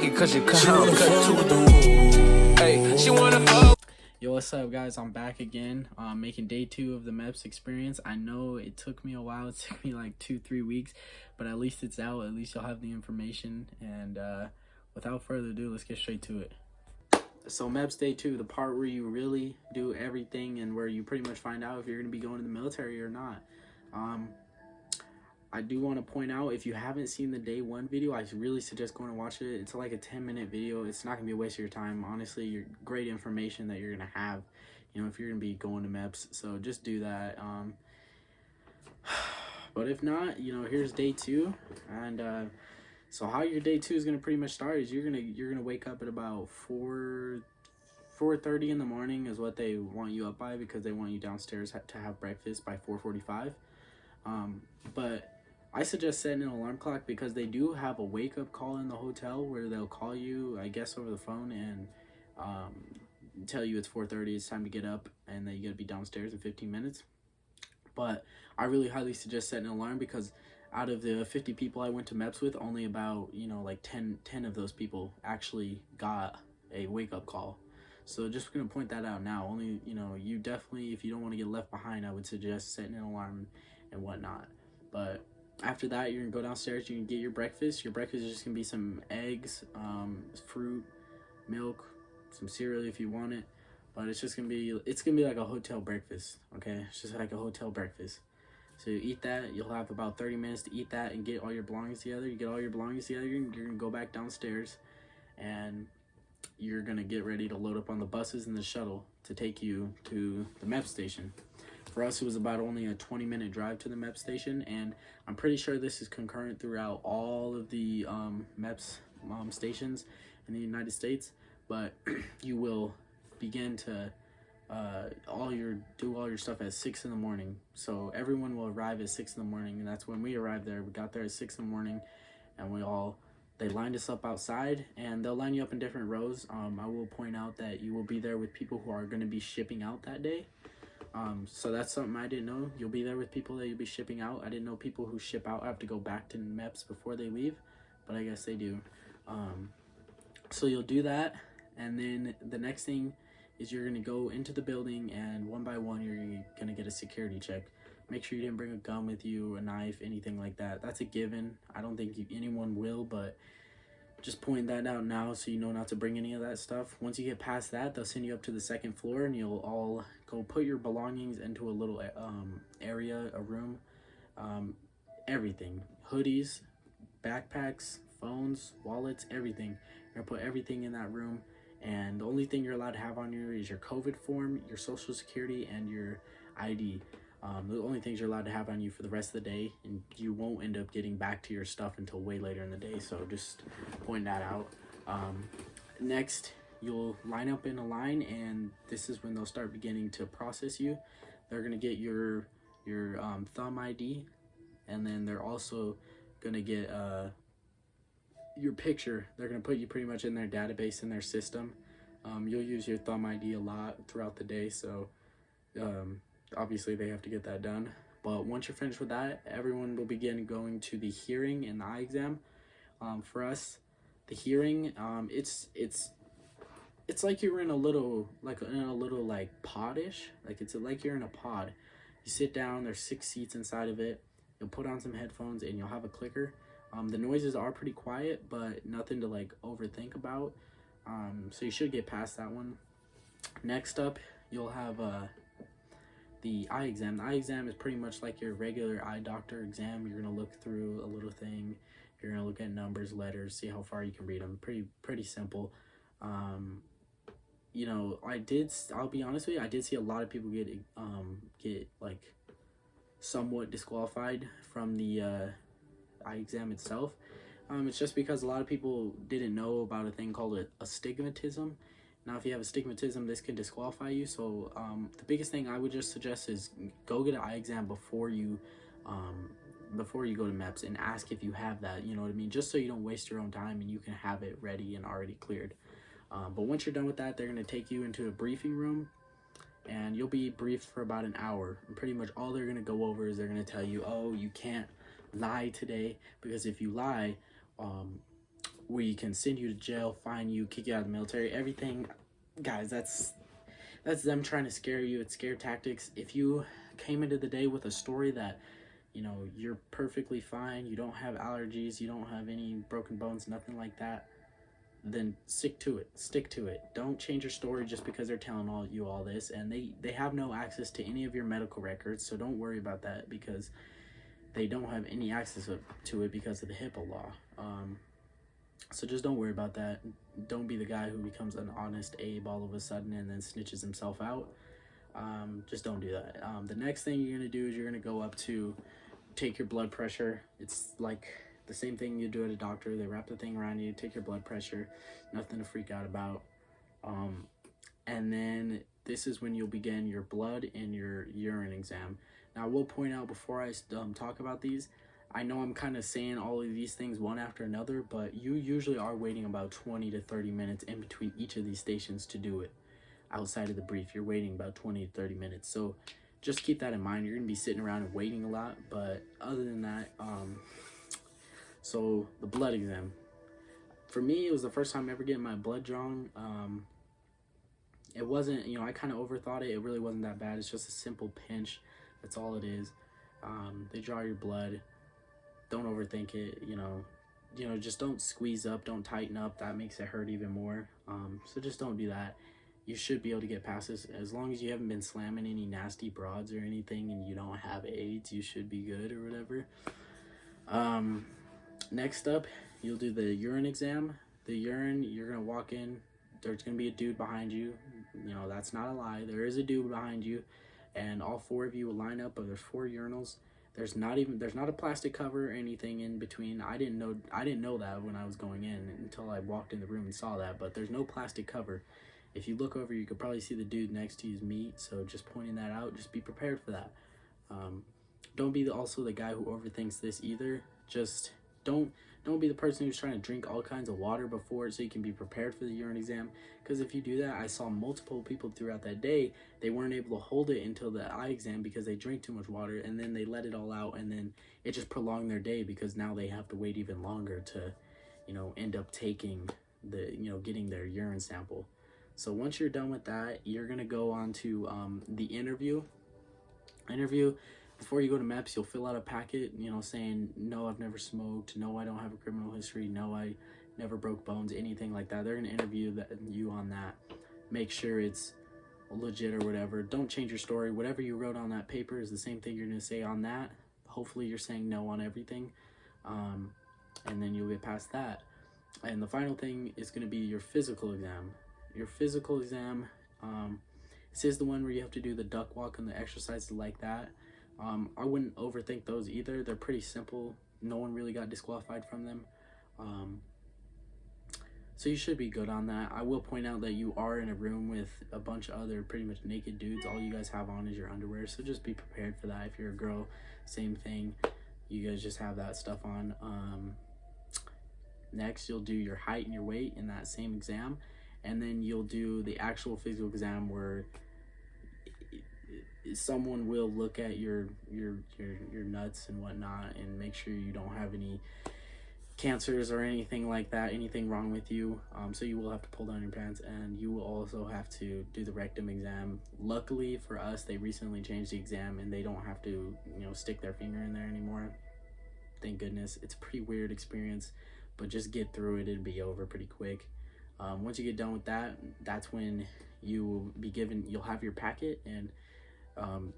me cause you can't cut to the hey, she wanna fuck. Yo, what's up, guys? I'm back again, making day 2 of the MEPS experience. I know it took me a while. It took me like 2-3 weeks, but at least it's out. At least you'll have the information. And without further ado, let's get straight to it. So MEPS day 2, the part where you really do everything and where you pretty much find out if you're going to be going to the military or not. I do want to point out, if you haven't seen the day 1 video, I really suggest going and watch it. It's like a 10-minute video. It's not going to be a waste of your time. Honestly, you're great information that you're going to have, you know, if you're going to be going to MEPS. So just do that. But if not, you know, here's day 2. And so how your day 2 is going to pretty much start is you're gonna wake up at about 4:30 in the morning is what they want you up by, because they want you downstairs to have breakfast by 4:45. But I suggest setting an alarm clock, because they do have a wake-up call in the hotel where they'll call you, I guess, over the phone and tell you it's 4:30, it's time to get up, and that you gotta be downstairs in 15 minutes. But I really highly suggest setting an alarm, because out of the 50 people I went to MEPS with, only about, you know, like 10 of those people actually got a wake-up call. So just gonna point that out now. Only, you know, you definitely, if you don't want to get left behind, I would suggest setting an alarm and whatnot. But after that, you're gonna go downstairs, you can get your breakfast. Your breakfast is just gonna be some eggs, fruit, milk, some cereal if you want it. But it's gonna be like a hotel breakfast, okay? It's just like a hotel breakfast. So you eat that, you'll have about 30 minutes to eat that and get all your belongings together. You get all your belongings together, you're gonna go back downstairs, and you're gonna get ready to load up on the buses and the shuttle to take you to the MEP station. For us, it was about only a 20-minute drive to the MEP station, and I'm pretty sure this is concurrent throughout all of the MEPS stations in the United States. But you will begin to do all your stuff at 6 in the morning. So everyone will arrive at 6 in the morning, and that's when we arrived there. We got there at 6 in the morning, and they lined us up outside, and they'll line you up in different rows. I will point out that you will be there with people who are going to be shipping out that day. So that's something I didn't know. You'll be there with people that you'll be shipping out. I didn't know people who ship out have to go back to MEPS before they leave, but I guess they do. So you'll do that, and then the next thing is you're going to go into the building, and one by one you're going to get a security check. Make sure you didn't bring a gun with you, a knife, anything like that. That's a given. I don't think anyone will, but just point that out now so you know not to bring any of that stuff. Once you get past that, they'll send you up to the 2nd floor, and you'll all go put your belongings into a little area, a room. Everything. Hoodies, backpacks, phones, wallets, everything. You're going to put everything in that room. And the only thing you're allowed to have on you is your COVID form, your social security, and your ID. The only things you're allowed to have on you for the rest of the day, and you won't end up getting back to your stuff until way later in the day. So just point that out. Next, you'll line up in a line, and this is when they'll start beginning to process you. They're gonna get your thumb ID, and then they're also gonna get your picture. They're gonna put you pretty much in their database, in their system. You'll use your thumb ID a lot throughout the day, so obviously they have to get that done. But once you're finished with that, everyone will begin going to the hearing and the eye exam. For us, the hearing, it's like you're in a little like pod-ish. Like it's like you're in a pod. You sit down, there's 6 seats inside of it. You'll put on some headphones, and you'll have a clicker. The noises are pretty quiet, but nothing to like overthink about. So you should get past that one. Next up, you'll have the eye exam. The eye exam is pretty much like your regular eye doctor exam. You're gonna look through a little thing. You're gonna look at numbers, letters, see how far you can read them. Pretty simple. You know, I'll be honest with you, I did see a lot of people get like somewhat disqualified from the eye exam itself. It's just because a lot of people didn't know about a thing called astigmatism. Now, if you have astigmatism, this can disqualify you. So the biggest thing I would just suggest is go get an eye exam before you go to MEPS, and ask if you have that, you know what I mean? Just so you don't waste your own time and you can have it ready and already cleared. But once you're done with that, they're going to take you into a briefing room, and you'll be briefed for about an hour. And pretty much all they're going to go over is they're going to tell you, oh, you can't lie today, because if you lie, we can send you to jail, fine you, kick you out of the military, everything. Guys, that's them trying to scare you. It's scare tactics. If you came into the day with a story that, you know, you're perfectly fine, you don't have allergies, you don't have any broken bones, nothing like that, then stick to it. Don't change your story just because they're telling you all this. And they have no access to any of your medical records, so don't worry about that, because they don't have any access to it because of the HIPAA law. So just don't worry about that. Don't be the guy who becomes an honest Abe all of a sudden and then snitches himself out. Just don't do that. The next thing you're going to do is you're going to go up to take your blood pressure. It's like the same thing you do at a doctor. They wrap the thing around you, take your blood pressure, nothing to freak out about. And then this is when you'll begin your blood and your urine exam. Now, I will point out before I talk about these, I know I'm kind of saying all of these things one after another, but you usually are waiting about 20 to 30 minutes in between each of these stations to do it. Outside of the brief, you're waiting about 20 to 30 minutes. So just keep that in mind. You're going to be sitting around and waiting a lot, but other than that, so the blood exam. For me, it was the first time ever getting my blood drawn. It wasn't, you know, I kind of overthought it. It really wasn't that bad. It's just a simple pinch. That's all it is. They draw your blood. Don't overthink it, you know, just don't squeeze up, don't tighten up. That makes it hurt even more. So just don't do that. You should be able to get past this. As long as you haven't been slamming any nasty broads or anything and you don't have AIDS, you should be good or whatever. Next up, you'll do the urine exam. The urine, you're going to walk in. There's going to be a dude behind you. You know, that's not a lie. There is a dude behind you. And all four of you will line up, but there's 4 urinals. There's not a plastic cover or anything in between. I didn't know that when I was going in until I walked in the room and saw that, but there's no plastic cover. If you look over, you could probably see the dude next to you's meat, so just pointing that out, just be prepared for that. Don't be also the guy who overthinks this either. Just don't be the person who's trying to drink all kinds of water before so you can be prepared for the urine exam, because if you do that, I saw multiple people throughout that day, they weren't able to hold it until the eye exam because they drank too much water, and then they let it all out, and then it just prolonged their day because now they have to wait even longer to, you know, end up taking the, you know, getting their urine sample. So once you're done with that, you're going to go on to the interview. Before you go to MEPS, you'll fill out a packet, you know, saying, no, I've never smoked, no, I don't have a criminal history, no, I never broke bones, anything like that. They're going to interview you on that. Make sure it's legit or whatever. Don't change your story. Whatever you wrote on that paper is the same thing you're going to say on that. Hopefully you're saying no on everything. And then you'll get past that. And the final thing is going to be your physical exam. Your physical exam, this is the one where you have to do the duck walk and the exercises like that. I wouldn't overthink those either. They're pretty simple. No one really got disqualified from them. So you should be good on that. I will point out that you are in a room with a bunch of other pretty much naked dudes. All you guys have on is your underwear, so just be prepared for that. If you're a girl, same thing. You guys just have that stuff on. Next, you'll do your height and your weight in that same exam, and then you'll do the actual physical exam where someone will look at your nuts and whatnot and make sure you don't have any cancers or anything like that, anything wrong with you. So you will have to pull down your pants, and you will also have to do the rectum exam. Luckily for us, they recently changed the exam and they don't have to, you know, stick their finger in there anymore. Thank goodness. It's a pretty weird experience, but just get through it. It'll be over pretty quick. Once you get done with that, that's when you will be given, you'll have your packet, and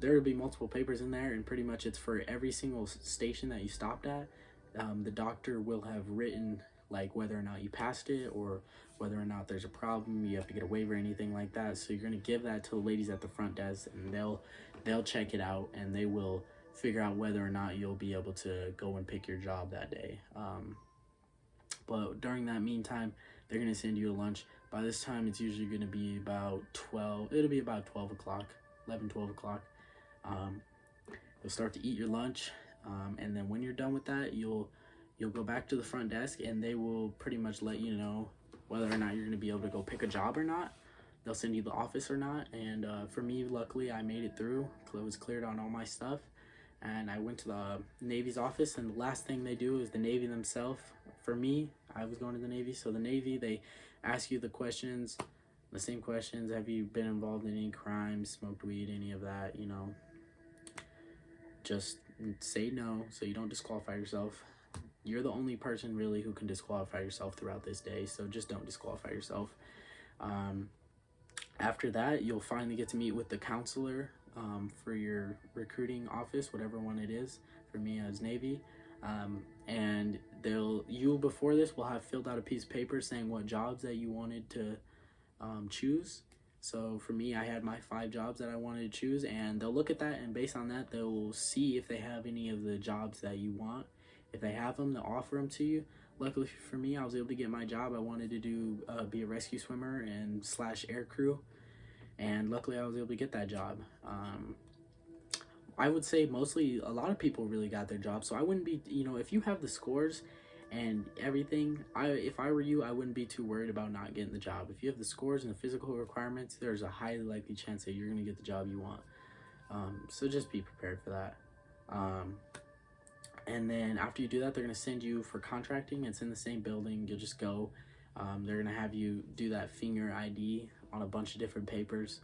there will be multiple papers in there, and pretty much it's for every single station that you stopped at. The doctor will have written like whether or not you passed it or whether or not there's a problem, you have to get a waiver, anything like that. So you're going to give that to the ladies at the front desk, and they'll check it out, and they will figure out whether or not you'll be able to go and pick your job that day. But during that meantime, they're going to send you to lunch. By this time, it's usually going to be about 12. It'll be about 12 o'clock, 11, 12 o'clock. You'll start to eat your lunch. And then when you're done with that, you'll go back to the front desk, and they will pretty much let you know whether or not you're going to be able to go pick a job or not. They'll send you the office or not. And for me, luckily, I made it through. I was cleared on all my stuff. and I went to the Navy's office, and the last thing they do is the Navy themselves. For me, I was going to the Navy, so the Navy, they ask you the questions, the same questions. Have you been involved in any crimes, smoked weed, any of that, you know? Just say no so you don't disqualify yourself. You're the only person really who can disqualify yourself throughout this day, so just don't disqualify yourself. After that, you'll finally get to meet with the counselor for your recruiting office, whatever one it is. For me, as Navy, and you before this will have filled out a piece of paper saying what jobs that you wanted to choose. So for me, I had my 5 jobs that I wanted to choose, and they'll look at that, and based on that, they'll see if they have any of the jobs that you want. If they have them, they'll offer them to you. Luckily for me, I was able to get my job. I wanted to do be a rescue swimmer and / air crew, and luckily I was able to get that job. I would say mostly a lot of people really got their job, so I wouldn't be, you know, if you have the scores and everything, if I were you, I wouldn't be too worried about not getting the job. If you have the scores and the physical requirements, there's a highly likely chance that you're going to get the job you want. So just be prepared for that. And then after you do that, they're going to send you for contracting. It's in the same building. You'll just go. They're going to have you do that finger ID on a bunch of different papers,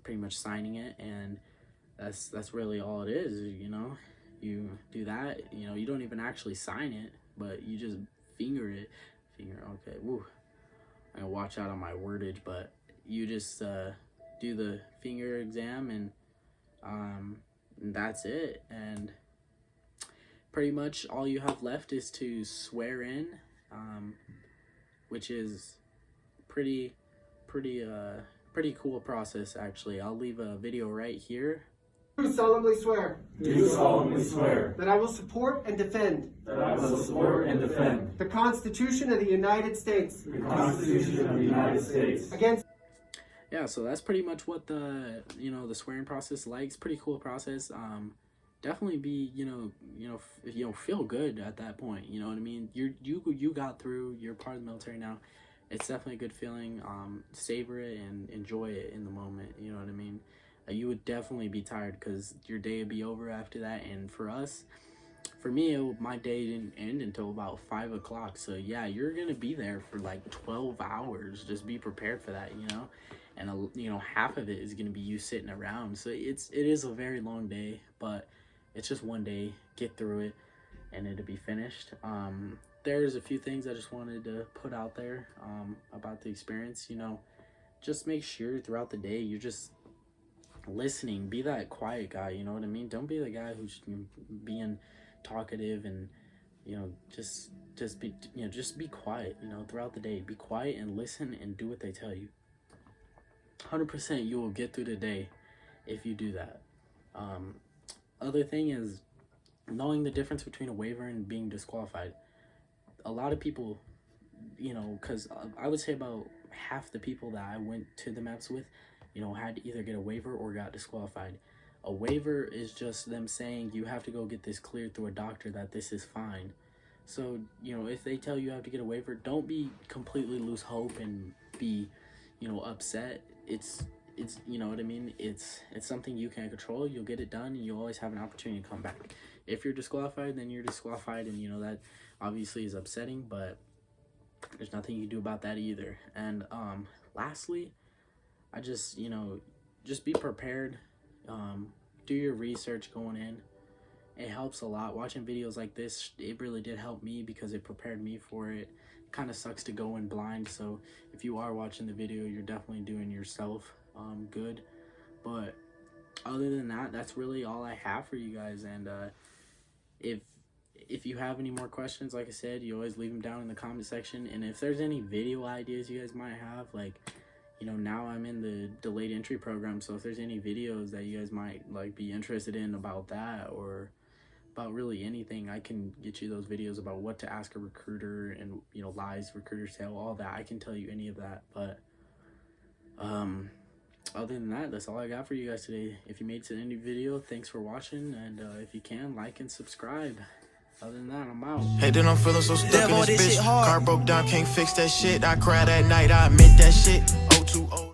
pretty much signing it, and that's really all it is, you know. You do that, you know, you don't even actually sign it, but you just finger it. Okay, woo. I gotta watch out on my wordage, but you just do the finger exam, and that's it. And pretty much all you have left is to swear in, which is pretty cool process, actually. I'll leave a video right here. Do solemnly swear. Do solemnly swear. That I will support and defend. That I will support and defend. The Constitution of the United States. The Constitution of the United States. Against. Yeah, so that's pretty much what the swearing process like. It's a pretty cool process. Definitely be, feel good at that point. You know what I mean? You got through. You're part of the military now. It's definitely a good feeling. Savor it and enjoy it in the moment. You know what I mean? You would definitely be tired because your day would be over after that. And for me, my day didn't end until about 5 o'clock. So yeah, you're gonna be there for like 12 hours. Just be prepared for that, you know. And half of it is gonna be you sitting around. So it is a very long day, but it's just one day. Get through it, and it'll be finished. There's a few things I just wanted to put out there about the experience. You know, just make sure throughout the day you're just listening. Be that quiet guy, you know what I mean? Don't be the guy who's being talkative and just be quiet, throughout the day. Be quiet and listen and do what they tell you. 100% you will get through the day if you do that. Other thing is knowing the difference between a waiver and being disqualified. A lot of people, because I would say about half the people that I went to the MEPS with, had to either get a waiver or got disqualified. A waiver is just them saying you have to go get this cleared through a doctor that this is fine. So, if they tell you have to get a waiver, don't be completely lose hope and be, upset. It's you know what I mean? It's something you can't control. You'll get it done, and you'll always have an opportunity to come back. If you're disqualified, then you're disqualified, and that obviously is upsetting, but there's nothing you can do about that either. And lastly, I just be prepared. Do your research going in. It helps a lot. Watching videos like this, it really did help me because it prepared me for it. Kind of sucks to go in blind, so if you are watching the video, you're definitely doing yourself good. But other than that, that's really all I have for you guys. And if you have any more questions, like I said, you always leave them down in the comment section. And if there's any video ideas you guys might have, like, now I'm in the delayed entry program, so if there's any videos that you guys might be interested in about that, or about really anything, I can get you those videos about what to ask a recruiter and lies recruiters tell, all that. I can tell you any of that. But other than that, that's all I got for you guys today. If you made it to the end of the video, thanks for watching, and if you can, like and subscribe. Other than that, I'm out. Hey, then I'm feeling so stuck in this bitch. Car broke down, can't fix that shit. I cried at night, I admit that shit. 020